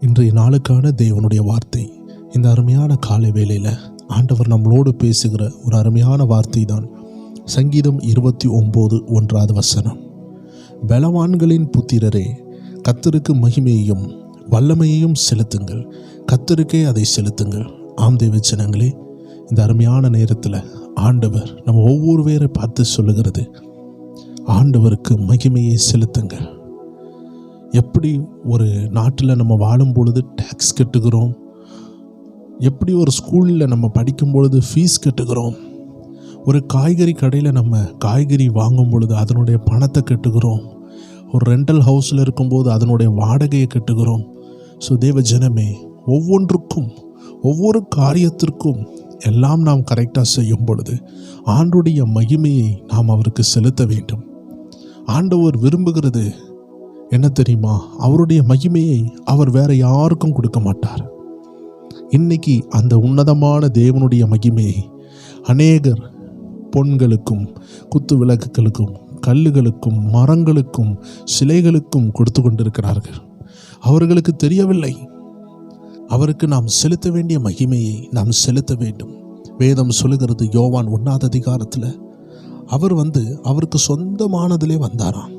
இன்றைய நாளுக்கான தேவனுடைய வார்த்தை. இந்த அருமையான காலை வேளையில் ஆண்டவர் நம்மளோடு பேசுகிற ஒரு அருமையான வார்த்தை தான் சங்கீதம் 29:1 பலவான்களின் புத்திரரே, கர்த்தருக்கு மகிமையையும் வல்லமையையும் செலுத்துங்கள், கர்த்தருக்கே அதை செலுத்துங்கள். ஆம் தேவ ஜனங்களே, இந்த அருமையான நேரத்தில் ஆண்டவர் நம்ம ஒவ்வொரு பேரை பார்த்து சொல்லுகிறது, ஆண்டவருக்கு மகிமையை செலுத்துங்கள். எப்படி ஒரு நாட்டில் நம்ம வாழும் பொழுது டேக்ஸ் கட்டுகிறோம், எப்படி ஒரு ஸ்கூலில் நம்ம படிக்கும் பொழுது ஃபீஸ் கட்டுகிறோம், ஒரு காய்கறி கடையில் நம்ம காய்கறி வாங்கும் பொழுது அதனுடைய பணத்தை கட்டுகிறோம், ஒரு ரெண்டல் ஹவுஸில் இருக்கும்போது அதனுடைய வாடகையை கட்டுகிறோம். ஸோ தேவ ஜனமே, ஒவ்வொன்றுக்கும் ஒவ்வொரு காரியத்திற்கும் எல்லாம் நாம் கரெக்டாக செய்யும் பொழுது ஆண்டுடைய மகிமையை நாம் அவருக்கு செலுத்த வேண்டும். ஆண்டவர் விரும்புகிறது என்ன தெரியுமா? அவருடைய மகிமையை அவர் வேற யாருக்கும் கொடுக்க மாட்டார். இன்னைக்கு அந்த உன்னதமான தேவனுடைய மகிமையை அநேகர் பொன்களுக்கும் குத்து விளக்குகளுக்கும் கல்லுகளுக்கும் மரங்களுக்கும் சிலைகளுக்கும் கொடுத்து கொண்டிருக்கிறார்கள். அவர்களுக்கு தெரியவில்லை, அவருக்கு நாம் செலுத்த வேண்டிய மகிமையை நாம் செலுத்த வேண்டும். வேதம் சொல்லுகிறது, யோவான் 1 அவர் அவருக்கு சொந்தமானதிலே வந்தாராம்.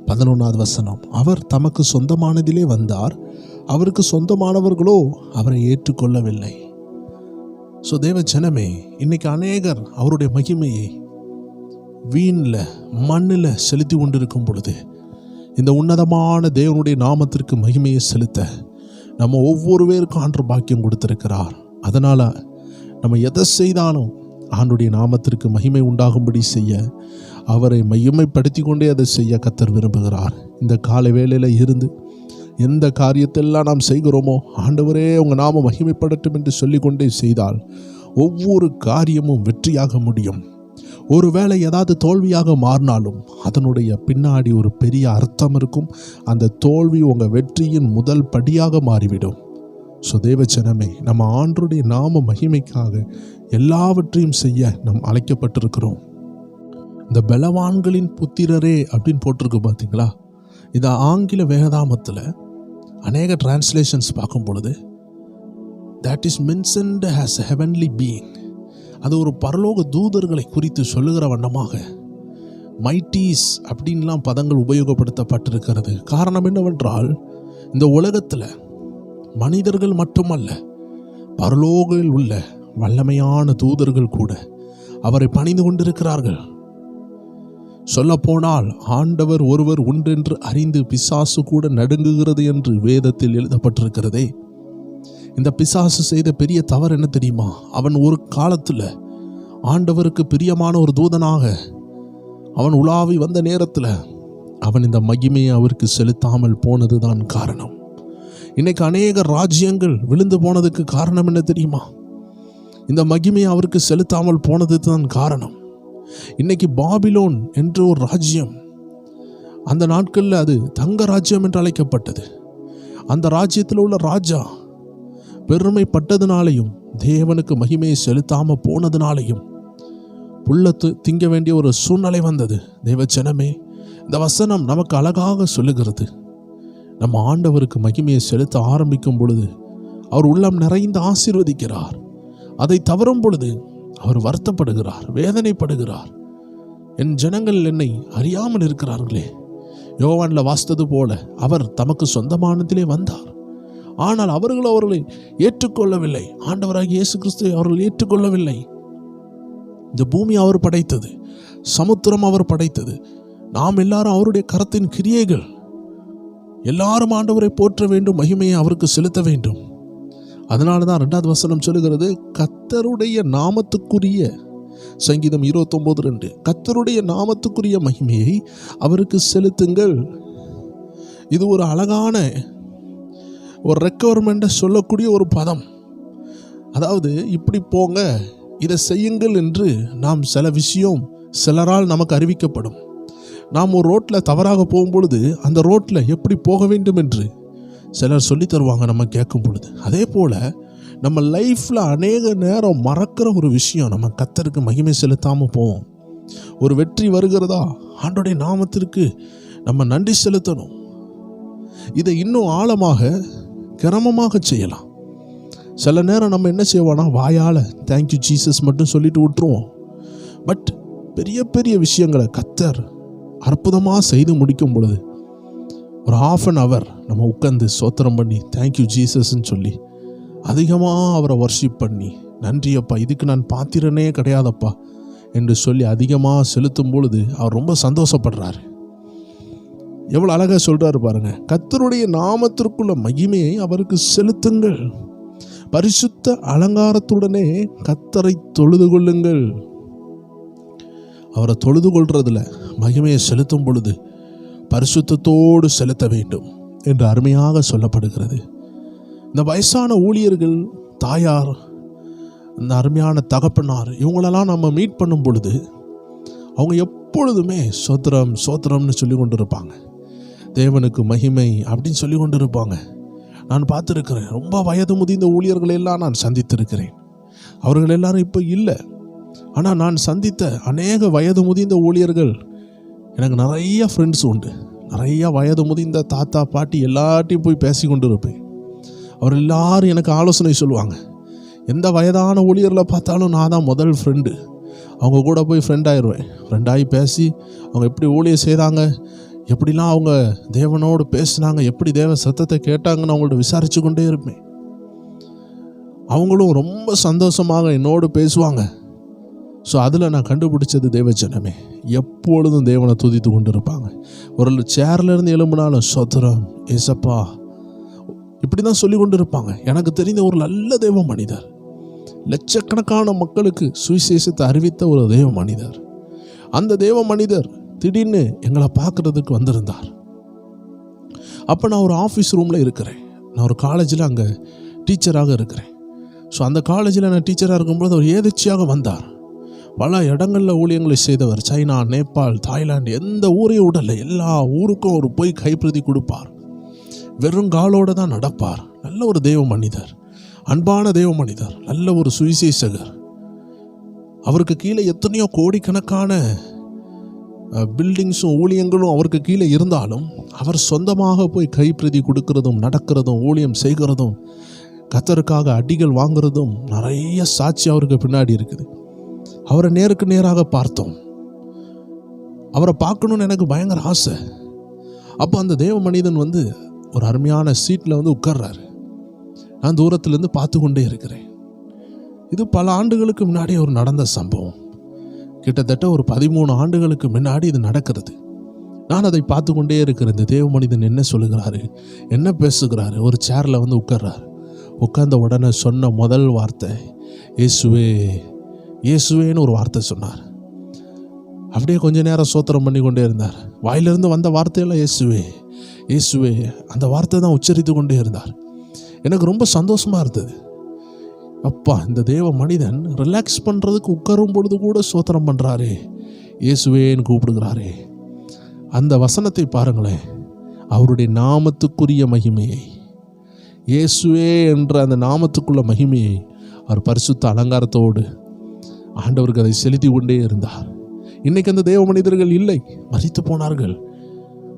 11 அவர் தமக்கு சொந்தமானதிலே வந்தார், அவருக்கு சொந்தமானவர்களோ அவரை ஏற்றுக்கொள்ளவில்லை. ஸோ தேவ ஜனமே, இன்னைக்கு அநேகர் அவருடைய மகிமையை வீணில் மண்ணில் செலுத்தி கொண்டிருக்கும் பொழுது இந்த உன்னதமான தேவனுடைய நாமத்திற்கு மகிமையை செலுத்த நம்ம ஒவ்வொரு பேருக்கும் ஆண்டு பாக்கியம் கொடுத்திருக்கிறார். அதனால் நம்ம எதை செய்தாலும் ஆண்டுடைய நாமத்திற்கு மகிமை உண்டாகும்படி செய்ய, அவரை மகிமைப்படுத்தி கொண்டே அதை செய்ய கர்த்தர் விரும்புகிறார். இந்த காலை வேளையில் இருந்து எந்த காரியத்தெல்லாம் நாம் செய்கிறோமோ, ஆண்டவரே உங்கள் நாமம் மகிமைப்படட்டும் என்று சொல்லிக்கொண்டே செய்தால் ஒவ்வொரு காரியமும் வெற்றியாக முடியும். ஒருவேளை ஏதாவது தோல்வியாக மாறினாலும் அதனுடைய பின்னாடி ஒரு பெரிய அர்த்தம் இருக்கும். அந்த தோல்வி உங்கள் வெற்றியின் முதல் படியாக மாறிவிடும். ஸோ தேவஜனமே, நம்ம ஆண்டவருடைய நாம மகிமைக்காக எல்லாவற்றையும் செய்ய நாம் அழைக்கப்பட்டிருக்கிறோம். இந்த பலவான்களின் புத்திரரே அப்படின்னு போட்டிருக்கு பார்த்தீங்களா? இந்த ஆங்கில வேதாமத்தில் அநேக டிரான்ஸ்லேஷன்ஸ் பார்க்கும் பொழுது that is mentioned as a heavenly being, அது ஒரு பரலோக தூதர்களை குறித்து சொல்லுகிற வண்ணமாக மைட்டீஸ் அப்படின்லாம் பதங்கள் உபயோகப்படுத்தப்பட்டிருக்கிறது. காரணம் என்னவென்றால், இந்த உலகத்தில் மனிதர்கள் மட்டுமல்ல, பரலோகில் உள்ள வல்லமையான தூதர்கள் கூட அவரை பணிந்து கொண்டிருக்கிறார்கள். சொல்ல போனால் ஆண்டவர் ஒருவர் உண்டென்று அறிந்து பிசாசு கூட நடுங்குகிறது என்று வேதத்தில் எழுதப்பட்டிருக்கிறதே. இந்த பிசாசு செய்த பெரிய தவறு என்ன தெரியுமா? அவன் ஒரு காலத்தில் ஆண்டவருக்கு பிரியமான ஒரு தூதனாக அவன் உலாவி வந்த நேரத்தில் அவன் இந்த மகிமையை அவருக்கு செலுத்தாமல் போனதுதான் காரணம். இன்னைக்கு அநேக ராஜ்யங்கள் விழுந்து போனதுக்கு காரணம் என்ன தெரியுமா? இந்த மகிமையை அவருக்கு செலுத்தாமல் போனது தான் காரணம். இன்னைக்கு பாபிலோன் என்ற ஒரு ராஜ்யம், அந்த நாட்களில் அது தங்க ராஜ்யம் என்று அழைக்கப்பட்டது. அந்த ராஜ்யத்தில் உள்ள ராஜா பெருமைப்பட்டதுனாலையும் தேவனுக்கு மகிமையை செலுத்தாம போனதுனாலையும் புல்ல திங்க வேண்டிய ஒரு சூழ்நிலை வந்தது. தேவஜனமே, இந்த வசனம் நமக்கு அழகாக சொல்லுகிறது, நம்ம ஆண்டவருக்கு மகிமையை செலுத்த ஆரம்பிக்கும் பொழுது அவர் உள்ளம் நிறைந்து ஆசீர்வதிக்கிறார். அதை தவறும் பொழுது அவர் வருத்தப்படுகிறார், வேதனைப்படுகிறார். என் ஜனங்கள் என்னை அறியாமல் இருக்கிறார்களே. யோவான்ல வாசித்தது போல அவர் தமக்கு சொந்தமானதிலே வந்தார், ஆனால் அவர்களை ஏற்றுக்கொள்ளவில்லை. ஆண்டவராகிய இயேசு கிறிஸ்துவை அவர்கள் ஏற்றுக்கொள்ளவில்லை. இந்த பூமி அவர் படைத்தது, சமுத்திரம் அவர் படைத்தது, நாம் எல்லாரும் அவருடைய கரத்தின் கிரியைகள். எல்லாரும் ஆண்டவரை போற்ற வேண்டும், மகிமையை அவருக்கு செலுத்த வேண்டும். அதனால தான் 2 சொல்லுகிறது, கர்த்தருடைய நாமத்துக்குரிய, சங்கீதம் 29:2, கர்த்தருடைய நாமத்துக்குரிய மகிமையை அவருக்கு செலுத்துங்கள். இது ஒரு அழகான ஒரு ரெக்குவயர்மெண்ட்டை சொல்லக்கூடிய ஒரு பதம். அதாவது இப்படி போங்க, இதை செய்யுங்கள் என்று நாம் சில விஷயம் சிலரால் நமக்கு அறிவிக்கப்படும். நாம் ஒரு ரோட்டில் தவறாக போகும்பொழுது அந்த ரோட்டில் எப்படி போக வேண்டும் என்று சிலர் சொல்லி தருவாங்க நம்ம கேட்கும் பொழுது. அதே போல் நம்ம லைஃப்பில் அநேக நேரம் மறக்கிற ஒரு விஷயம், நம்ம கர்த்தருக்கு மகிமை செலுத்தாமல் போவோம். ஒரு வெற்றி வருகிறதா, ஆண்டவருடைய நாமத்திற்கு நம்ம நன்றி செலுத்தணும். இதை இன்னும் ஆழமாக கிரமமாக செய்யலாம். சில நேரம் நம்ம என்ன செய்வோம்னா வாயால் தேங்க்யூ ஜீசஸ் மட்டும் சொல்லிட்டு விட்டுருவோம். பட் பெரிய பெரிய விஷயங்களை கர்த்தர் அற்புதமாக செய்து முடிக்கும் பொழுது ஒரு 1/2 hour நம்ம உட்காந்து ஸ்தோத்திரம் பண்ணி தேங்க்யூ ஜீசஸ்ன்னு சொல்லி அதிகமாக அவரை வர்ஷிப் பண்ணி, நன்றியப்பா, இதுக்கு நான் பாத்திரனே கிடையாதப்பா என்று சொல்லி அதிகமாக செலுத்தும் பொழுது அவர் ரொம்ப சந்தோஷப்படுறாரு. எவ்வளோ அழகாக சொல்கிறாரு பாருங்க. கர்த்தருடைய நாமத்திற்குள்ள மகிமையை அவருக்கு செலுத்துங்கள், பரிசுத்த அலங்காரத்துடனே கர்த்தரை தொழுது கொள்ளுங்கள். அவரை தொழுது கொள்றதுல மகிமையை செலுத்தும் பொழுது பரிசுத்தத்தோடு செலுத்த வேண்டும் என்று அருமையாக சொல்லப்படுகிறது. இந்த வயசான ஊழியர்கள், தாயார், இந்த அருமையான தகப்பனார், இவங்களெல்லாம் நம்ம மீட் பண்ணும் பொழுது அவங்க எப்பொழுதுமே சோத்திரம் சோத்திரம்னு சொல்லி கொண்டு இருப்பாங்க. தேவனுக்கு மகிமை அப்படின்னு சொல்லி கொண்டு இருப்பாங்க. நான் பார்த்துருக்கிறேன். ரொம்ப வயது முதிர்ந்த ஊழியர்களெல்லாம் நான் சந்தித்திருக்கிறேன். அவர்கள் எல்லாரும் இப்போ இல்லை. ஆனால் நான் சந்தித்த அநேக வயது முதிர்ந்த ஊழியர்கள், எனக்கு நிறைய ஃப்ரெண்ட்ஸ் உண்டு. நிறையா வயது முதிர்ந்த தாத்தா பாட்டி எல்லாட்டையும் போய் பேசி கொண்டு இருப்பேன். அவர் எல்லாரும் எனக்கு ஆலோசனை சொல்லுவாங்க. எந்த வயதான ஊழியரில் பார்த்தாலும் நான் தான் முதல் ஃப்ரெண்டு. அவங்க கூட போய் ஃப்ரெண்டாகிடுவேன். ஃப்ரெண்டாகி பேசி அவங்க எப்படி ஊழியம் செய்கிறாங்க, எப்படிலாம் அவங்க தேவனோடு பேசினாங்க, எப்படி தேவ சத்தத்தை கேட்டாங்கன்னு அவங்கள்ட்ட விசாரித்து கொண்டே இருப்பேன். அவங்களும் ரொம்ப சந்தோஷமாக என்னோடு பேசுவாங்க. ஸோ அதில் நான் கண்டுபிடிச்சது தேவஜனமே எப்பொழுதும் தேவனை துதித்து கொண்டு இருப்பாங்க. ஒரு சேர்லேருந்து எழும்பினாலும் சோத்திரம் ஏசப்பா இப்படி தான் சொல்லி கொண்டு இருப்பாங்க. எனக்கு தெரிந்த ஒரு நல்ல தேவ மனிதர், லட்சக்கணக்கான மக்களுக்கு சுவிசேஷத்தை அறிவித்த ஒரு தேவ மனிதர். அந்த தேவ மனிதர் திடீர்னு எங்களை பார்க்குறதுக்கு வந்திருந்தார். அப்போ நான் ஒரு ஆஃபீஸ் ரூமில் இருக்கிறேன். நான் ஒரு காலேஜில் அங்கே டீச்சராக இருக்கிறேன். ஸோ அந்த காலேஜில் நான் டீச்சராக இருக்கும்போது அவர் ஏதேச்சியாக வந்தார். பல இடங்களில் ஊழியங்களை செய்தவர். சைனா, நேபாள், தாய்லாந்து, எந்த ஊரையும் விடலை. எல்லா ஊருக்கும் அவர் போய் கைப்பிரதி கொடுப்பார். வெறுங்காலோடு தான் நடப்பார். நல்ல ஒரு தேவ மனிதர், அன்பான தேவ மனிதர், நல்ல ஒரு சுவிசேஷகர். அவருக்கு கீழே எத்தனையோ கோடிக்கணக்கான பில்டிங்ஸும் ஊழியங்களும் அவருக்கு கீழே இருந்தாலும் அவர் சொந்தமாக போய் கைப்பிரதி கொடுக்கறதும், நடக்கிறதும், ஊழியம் செய்கிறதும், கர்த்தருக்காக அடிகள் வாங்குறதும் நிறைய சாட்சி அவருக்கு பின்னாடி இருக்குது. அவரை நேருக்கு நேராக பார்த்தோம். அவரை பார்க்கணுன்னு எனக்கு பயங்கர ஆசை. அப்போ அந்த தேவ மனிதன் வந்து ஒரு அருமையான சீட்டில் வந்து உட்கார்றாரு. நான் தூரத்துலேருந்து பார்த்து கொண்டே இருக்கிறேன். இது பல ஆண்டுகளுக்கு முன்னாடி ஒரு நடந்த சம்பவம். கிட்டத்தட்ட ஒரு 13 ஆண்டுகளுக்கு முன்னாடி இது நடக்கிறது. நான் அதை பார்த்து கொண்டே இருக்கிறேன். இந்த தேவ மனிதன் என்ன சொல்லுகிறாரு, என்ன பேசுகிறாரு. ஒரு சேரில் வந்து உட்கார்றாரு. உட்கார்ந்த உடனே சொன்ன முதல் வார்த்தை இயேசுவே, இயேசுவேன்னு ஒரு வார்த்தை சொன்னார். அப்படியே கொஞ்ச நேரம் சோத்திரம் பண்ணி கொண்டே இருந்தார். வாயிலிருந்து வந்த வார்த்தையெல்லாம் இயேசுவே, இயேசுவே, அந்த வார்த்தை தான் உச்சரித்து கொண்டே இருந்தார். எனக்கு ரொம்ப சந்தோஷமாக இருந்தது. அப்பா, இந்த தேவ மனிதன் ரிலாக்ஸ் பண்ணுறதுக்கு உட்காரும் பொழுது கூட சோத்திரம் பண்ணுறாரு, இயேசுவேன்னு கூப்பிடுகிறாரே. அந்த வசனத்தை பாருங்களேன். அவருடைய நாமத்துக்குரிய மகிமையை, இயேசுவே என்ற அந்த நாமத்துக்குள்ள மகிமையை அவர் பரிசுத்த அலங்காரத்தோடு ஆண்டவருக்கு அதை செலுத்தி கொண்டே இருந்தார். இன்னைக்கு அந்த தேவ மனிதர்கள் இல்லை, மரித்து போனார்கள்.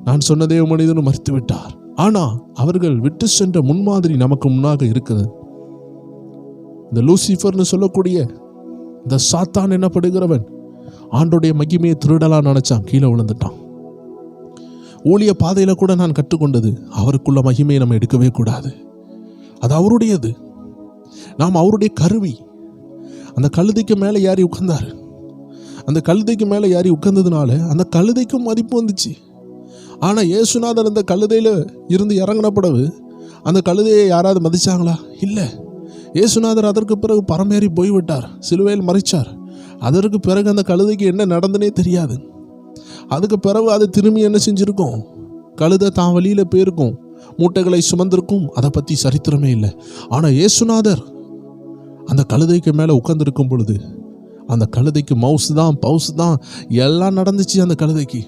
நான் சொன்ன தேவ மனிதனும் மரித்து விட்டார். ஆனால் அவர்கள் விட்டு சென்ற முன்மாதிரி நமக்கு முன்னாக இருக்கிறது. இந்த லூசிஃபர்னு சொல்லக்கூடிய இந்த சாத்தான் என்னப்படுகிறவன் ஆண்டோடைய மகிமையை திருடலாம் நினைச்சான், கீழே விழுந்துட்டான். ஊழிய பாதையில் கூட நான் கற்றுக்கொண்டது, அவருக்குள்ள மகிமையை நம்ம எடுக்கவே கூடாது. அது அவருடையது, நாம் அவருடைய கருவி. அந்த கழுதைக்கு மேலே ஏறி உட்கார்ந்தாரு. அந்த கழுதைக்கு மேலே ஏறி உட்கார்ந்ததுனால அந்த கழுதைக்கும் மதிப்பு வந்துச்சு. ஆனால் இயேசுநாதர் அந்த கழுதையில் இருந்து இறங்கின பிறகு அந்த கழுதையை யாராவது மதிச்சாங்களா? இல்லை. இயேசுநாதர் அதற்கு பிறகு பரமேறி போய்விட்டார், சிலுவையில் மறிச்சார். அதற்கு பிறகு அந்த கழுதைக்கு என்ன நடந்தனே தெரியாது. அதுக்கு பிறகு அது திரும்பி என்ன செஞ்சுருக்கும்? கழுதை தான் வழியில் போயிருக்கும், மூட்டைகளை சுமந்திருக்கும். அதை பற்றி சரித்திரமே இல்லை. ஆனால் இயேசுநாதர் அந்த கழுதைக்கு மேலே உட்கார்ந்துருக்கும் பொழுது அந்த கழுதைக்கு மவுசு தான், பவுசு தான், எல்லாம் நடந்துச்சு. அந்த கழுதைக்கு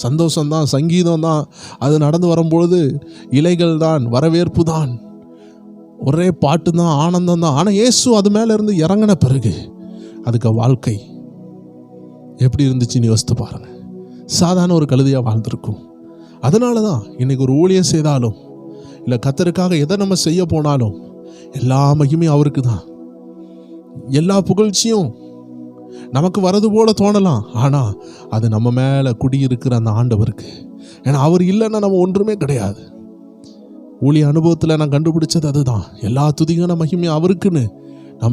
சந்தோஷம்தான், சங்கீதம் தான். அது நடந்து வரும்பொழுது இலைகள் தான், வரவேற்பு தான், ஒரே பாட்டு தான், ஆனந்தம் தான். ஆனால் இயேசு அது மேலே இருந்து இறங்கின பிறகு அதுக்கு வாழ்க்கை எப்படி இருந்துச்சுன்னு யோசித்து பாருங்க. சாதாரண ஒரு கழுதையாக வாழ்ந்திருக்கும். அதனால தான் இன்னைக்கு ஒரு ஊழியம் செய்தாலும், இல்லை கர்த்தருக்காக எதை நம்ம செய்ய போனாலும் எல்லா மகிமையும் அவருக்கு தான். எல்லா புகழ்ச்சியும் நமக்கு வரது போல தோணலாம், ஆனால் அது நம்ம மேலே குடியிருக்கிற அந்த ஆண்டவருக்கு. ஏன்னா அவர் இல்லைன்னா நம்ம ஒன்றுமே கிடையாது. ஊழிய அனுபவத்தில் நான் கண்டுபிடிச்சது அதுதான். எல்லா துதிகான மகிமையும் அவருக்குன்னு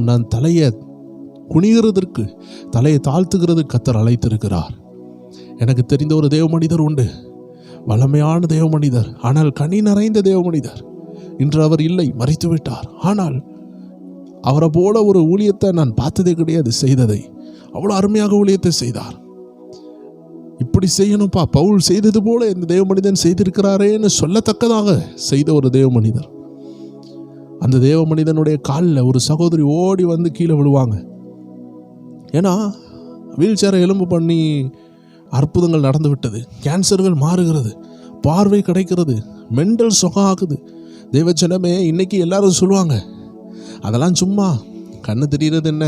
நான் தலையை குனிகிறதற்கு, தலையை தாழ்த்துகிறதுக்கு கர்த்தர் அழைத்திருக்கிறார். எனக்கு தெரிந்த ஒரு தேவ மனிதர் உண்டு, வல்லமையான தேவ மனிதர், ஆனால் கனி நிறைந்த தேவ மனிதர். இன்று அவர் இல்லை, மரித்து விட்டார். ஆனால் அவரை போல ஒரு ஊழியத்தை நான் பார்த்ததே கிடையாது. செய்ததை அவ்வளோ அருமையாக ஊழியத்தை செய்தார். இப்படி செய்யணும்ப்பா, பவுல் செய்தது போல இந்த தேவ மனிதன் செய்திருக்கிறாரேன்னு சொல்லத்தக்கதாக செய்த ஒரு தேவ மனிதர். அந்த தேவ மனிதனுடைய காலில் ஒரு சகோதரி ஓடி வந்து கீழே விழுவாங்க. ஏன்னா வீல் சேரை எலும்பு பண்ணி அற்புதங்கள் நடந்து விட்டது, கேன்சர்கள் மாறுகிறது, பார்வை கிடைக்கிறது, மெண்டல் சுகம் ஆகுது. தேவஜனமே, இன்னைக்கு எல்லாரும் சொல்லுவாங்க அதெல்லாம் சும்மா, கண்ணு தெரிகிறது என்ன,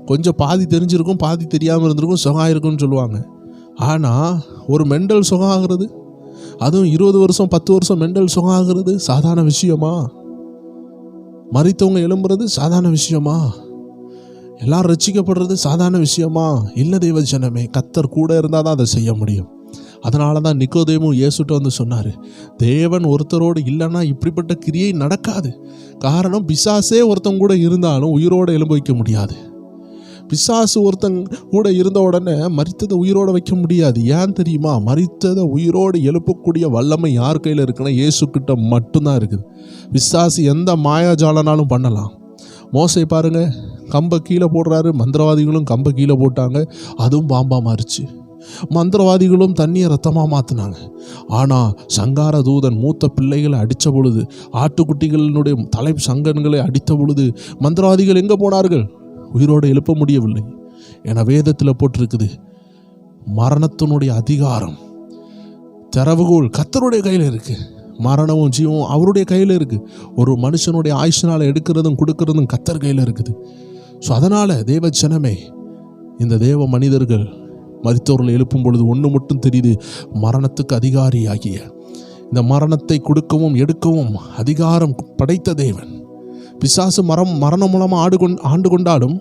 கொஞ்சம் பாதி தெரிஞ்சிருக்கும், பாதி தெரியாமல் இருந்திருக்கும், சுகம் ஆயிருக்கும்னு சொல்லுவாங்க. ஆனால் ஒரு மெண்டல் சுகம் ஆகிறது, அதுவும் 20 வருஷம் 10 வருஷம் மெண்டல் சுகம் ஆகிறது சாதாரண விஷயமா? மரித்தவங்க எழும்புறது சாதாரண விஷயமா? எல்லாரும் ரட்சிக்கப்படுறது சாதாரண விஷயமா? இல்லை தேவஜனமே, கர்த்தர் கூட இருந்தால் தான் அதை செய்ய முடியும். அதனால தான் நிக்கோதேமும் இயேசுட்ட வந்து சொன்னார், தேவன் ஒருத்தரோடு இல்லைன்னா இப்படிப்பட்ட கிரியை நடக்காது. காரணம், பிசாசே ஒருத்தங்க கூட இருந்தாலும் உயிரோடு எழும்ப வைக்க முடியாது. பிசாசு ஒருத்தங்க கூட இருந்த உடனே மரித்ததை உயிரோடு வைக்க முடியாது. ஏன் தெரியுமா? மரித்ததை உயிரோடு எழுப்பக்கூடிய வல்லமை யார் கையில் இருக்குன்னா இயேசு கிட்ட மட்டும்தான் இருக்குது. பிசாசு எந்த மாயாஜாலனாலும் பண்ணலாம். மோசை பாருங்க, கம்பை கீழே போடுறாரு, மந்திரவாதிகளும் கம்பை கீழே போட்டாங்க, அதுவும் பாம்பா மாறிச்சு. மந்திரவாதிகளும் தண்ணியை ரத்தமாக மாற்றினாங்க. ஆனால் சங்கார தூதன் மூத்த பிள்ளைகளை அடித்த பொழுது, ஆட்டுக்குட்டிகளினுடைய தலை சங்கன்களை அடித்த பொழுது மந்திரவாதிகள் எங்கே போனார்கள்? உயிரோடு எழுப்ப முடியவில்லை. என வேதத்தில் போட்டிருக்குது, மரணத்தினுடைய அதிகாரம், திறவுகோல் கர்த்தருடைய கையில் இருக்கு. மரணமும் ஜீவமும் அவருடைய கையில் இருக்கு. ஒரு மனுஷனுடைய ஆயுஷனால் எடுக்கிறதும் கொடுக்கறதும் கர்த்தர் கையில் இருக்குது. ஸோ அதனால் தேவ ஜனமே, இந்த தேவ மனிதர்கள் மரித்தவர்களை எழுப்பும் பொழுது ஒன்று மட்டும் தெரியுது, மரணத்துக்கு அதிகாரியாகிய, இந்த மரணத்தை கொடுக்கவும் எடுக்கவும் அதிகாரம் படைத்த தேவன். பிசாசு மரணம் மூலமாக ஆண்டு கொண்டாலும்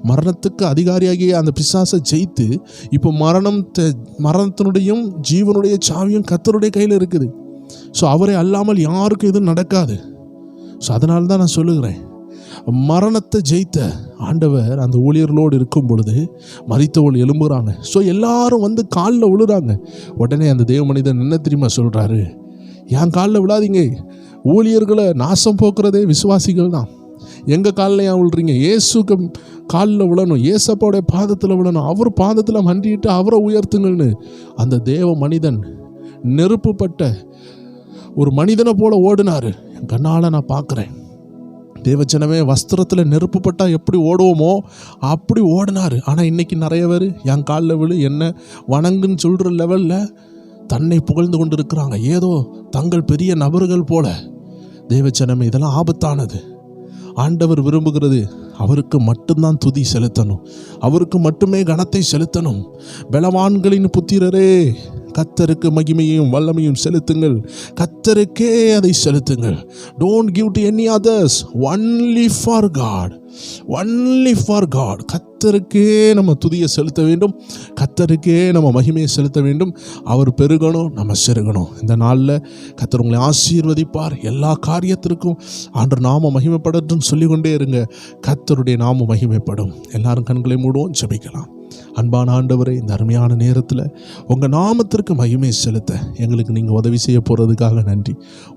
மரணத்துக்கு அதிகாரியாகிய அந்த பிசாசை ஜெயித்து இப்போ மரணத்தினுடையும் ஜீவனுடைய சாவியும் கர்த்தருடைய கையில் இருக்குது. ஸோ அவரை அல்லாமல் யாருக்கும் எதுவும் நடக்காது. ஸோ அதனால தான் நான் சொல்லுகிறேன், மரணத்தை ஜெயித்த ஆண்டவர் அந்த ஊழியர்களோடு இருக்கும் பொழுது மரித்தவர்கள் எழும்புகிறாங்க. ஸோ எல்லாரும் வந்து காலில் விழுறாங்க. உடனே அந்த தேவ மனிதன் என்ன தெரியுமா சொல்கிறாரு? என் காலில் விழாதீங்க, ஊழியர்களை நாசம் போக்குறதே விசுவாசிகள் தான். எங்கள் காலில் ஏன் விழுறீங்க? இயேசுக்கு காலில் விழணும், ஏசப்பாவுடைய பாதத்தில் விழணும், அவர் பாதத்தில் மண்டிட்டு அவரை உயர்த்துங்கள்னு அந்த தேவ மனிதன் நெருப்புப்பட்ட ஒரு மனிதனை போல ஓடினார். என் கண்ணால் நான் பார்க்குறேன். தேவஜனமே, வஸ்திரத்தில் நெருப்புப்பட்டால் எப்படி ஓடுவோமோ அப்படி ஓடினார். ஆனால் இன்றைக்கி நிறைய பேர் என் காலில் விழு, என்ன வணங்குன்னு சொல்கிற லெவலில் தன்னை புகழ்ந்து கொண்டு இருக்கிறாங்க, ஏதோ தங்கள் பெரிய நபர்கள் போல. தேவஜனமே, இதெல்லாம் ஆபத்தானது. ஆண்டவர் விரும்புகிறது அவருக்கு மட்டும்தான் துதி செலுத்தணும், அவருக்கு மட்டுமே கனத்தை செலுத்தணும். பலவான்களின் புத்திரரே, கர்த்தருக்கு மகிமையும் வல்லமையும் செலுத்துங்கள், கர்த்தருக்கே அதை செலுத்துங்கள். Don't give to any others, only for God, only for God. கர்த்தருக்கே நம்ம துதியை செலுத்த வேண்டும், கர்த்தருக்கே நம்ம மகிமையை செலுத்த வேண்டும். அவர் பெருகணும், நம்ம செருகணும். இந்த நாளில் கர்த்தர் உங்களை ஆசீர்வதிப்பார். எல்லா காரியத்திற்கும் ஆண்டவர் நாம மகிமைப்படட்டும் சொல்லிக்கொண்டே இருங்க. கர்த்தருடைய நாம மகிமைப்படும். எல்லாரும் கண்களை மூடுவோம், ஜெபிக்கலாம். அன்பான ஆண்டவரே, இந்த அருமையான நேரத்தில் உங்கள் நாமத்திற்கு மகிமை செலுத்த எங்களுக்கு நீங்கள் உதவி செய்ய போகிறதுக்காக நன்றி.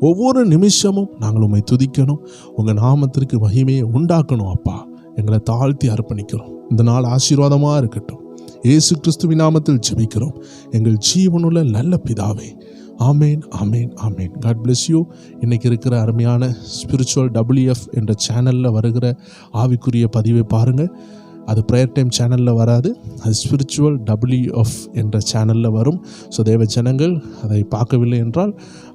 ஒவ்வொரு நிமிஷமும் நாங்கள் உம்மை துதிக்கணும், உங்கள் நாமத்திற்கு மகிமையை உண்டாக்கணும். அப்பா, எங்களை தாழ்த்தி அர்ப்பணிக்கிறோம். இந்த நாள் ஆசீர்வாதமாக இருக்கட்டும். இயேசு கிறிஸ்துவின் நாமத்தில் ஜெபிக்கிறோம் எங்கள் ஜீவனுள்ள நல்ல பிதாவே. ஆமேன், ஆமேன், ஆமேன். God bless you. இன்றைக்கி இருக்கிற அருமையான ஸ்பிரிச்சுவல் WF என்ற சேனலில் வருகிற ஆவிக்குரிய பதிவை பாருங்கள். அது ப்ரேயர் டைம் சேனலில் வராது, அது ஸ்பிரிச்சுவல் WF என்ற சேனலில் வரும். ஸோ தேவ ஜனங்கள் அதை பார்க்கவில்லை என்றால்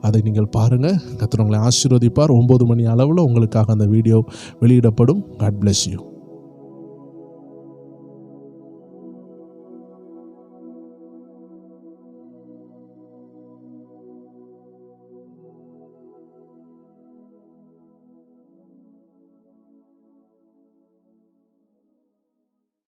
அதை நீங்கள் பாருங்கள். கர்த்தர் உங்களை ஆசீர்வதிப்பார். 9 மணி அளவில் உங்களுக்காக அந்த வீடியோ வெளியிடப்படும். God bless you.